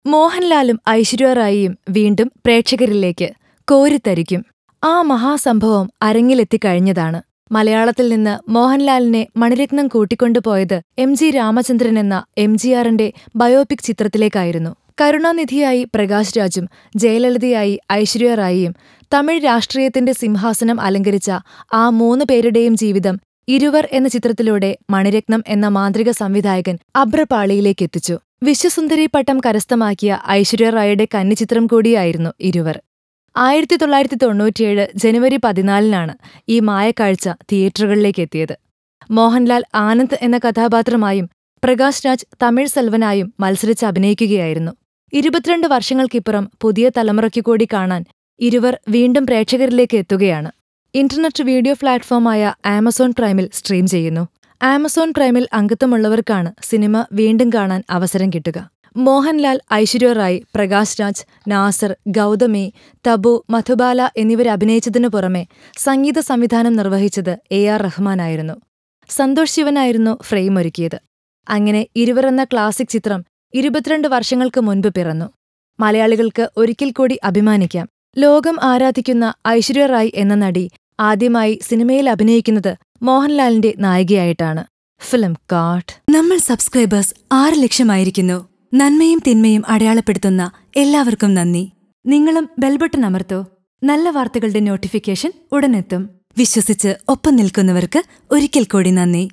മോഹൻലാലും ഐശ്വര്യ റായിയും വീണ്ടും പ്രേക്ഷകരിലേക്ക് കോരിത്തരിക്കും. ആ മഹാസംഭവം അരങ്ങിലെത്തിക്കഴിഞ്ഞതാണ്. മലയാളത്തിൽ നിന്ന് മോഹൻലാലിനെ മണിരത്നം കൂട്ടിക്കൊണ്ടുപോയത് എം.ജി. രാമചന്ദ്രൻ എന്ന എം.ജി.ആറിന്റെ ബയോപിക് ചിത്രത്തിലേക്കായിരുന്നു. കരുണാനിധിയായി പ്രകാശ് രാജും ജയലളിതയായി ഐശ്വര്യ റായിയും തമിഴ് രാഷ്ട്രീയത്തിന്റെ സിംഹാസനം അലങ്കരിച്ച ആ മൂന്നു പേരുടെയും ജീവിതം ഇരുവർ എന്ന ചിത്രത്തിലൂടെ മണിരത്നം എന്ന മാന്ത്രിക സംവിധായകൻ അഭ്രപാളിയിലേക്കെത്തിച്ചു. വിശ്വസുന്ദരി പട്ടം കരസ്ഥമാക്കിയ ഐശ്വര്യ റായിയുടെ കന്നിച്ചിത്രം കൂടിയായിരുന്നു ഇരുവർ. 1997 ജനുവരി 14 ഈ മായക്കാഴ്ച തിയേറ്ററുകളിലേക്കെത്തിയത്. മോഹൻലാൽ ആനന്ദ് എന്ന കഥാപാത്രമായും പ്രകാശ് രാജ് തമിഴ് സെൽവനായും മത്സരിച്ച് അഭിനയിക്കുകയായിരുന്നു. 22 വർഷങ്ങൾക്കിപ്പുറം പുതിയ തലമുറയ്ക്കു കൂടി കാണാൻ ഇരുവർ വീണ്ടും പ്രേക്ഷകരിലേക്ക് എത്തുകയാണ്. ഇന്റർനെറ്റ് വീഡിയോ പ്ലാറ്റ്ഫോമായ ആമസോൺ പ്രൈമിൽ സ്ട്രീം ചെയ്യുന്നു. ആമസോൺ പ്രൈമിൽ അംഗത്വമുള്ളവർക്കാണ് സിനിമ വീണ്ടും കാണാൻ അവസരം കിട്ടുക. മോഹൻലാൽ, ഐശ്വര്യ റായ്, പ്രകാശ് രാജ്, നാസർ, ഗൗതമി, തബു, മധുബാല എന്നിവരഭിനയിച്ചതിനു പുറമെ സംഗീത സംവിധാനം നിർവഹിച്ചത് എ.ആർ. റഹ്മാനായിരുന്നു. സന്തോഷ് ശിവനായിരുന്നു ഫ്രെയിമൊരുക്കിയത്. അങ്ങനെ ഇരുവർ എന്ന ക്ലാസിക് ചിത്രം 22 വർഷങ്ങൾക്ക് മുൻപ് പിറന്നു. മലയാളികൾക്ക് ഒരിക്കൽ കൂടി അഭിമാനിക്കാം. ലോകം ആരാധിക്കുന്ന ഐശ്വര്യ റായ് എന്ന നടി ആദ്യമായി സിനിമയിൽ അഭിനയിക്കുന്നത് മോഹൻലാലിന്റെ നായികയായിട്ടാണ്. Film card. നമ്മൾ സബ്സ്ക്രൈബേഴ്സ് 6 ലക്ഷമായിരിക്കുന്നു. നന്മയും തിന്മയും അടയാളപ്പെടുത്തുന്ന എല്ലാവർക്കും നന്ദി. നിങ്ങളും ബെൽബട്ടൺ അമർത്തോ. നല്ല വാർത്തകളുടെ നോട്ടിഫിക്കേഷൻ ഉടനെത്തും. വിശ്വസിച്ച് ഒപ്പം നിൽക്കുന്നവർക്ക് ഒരിക്കൽ കൂടി നന്ദി.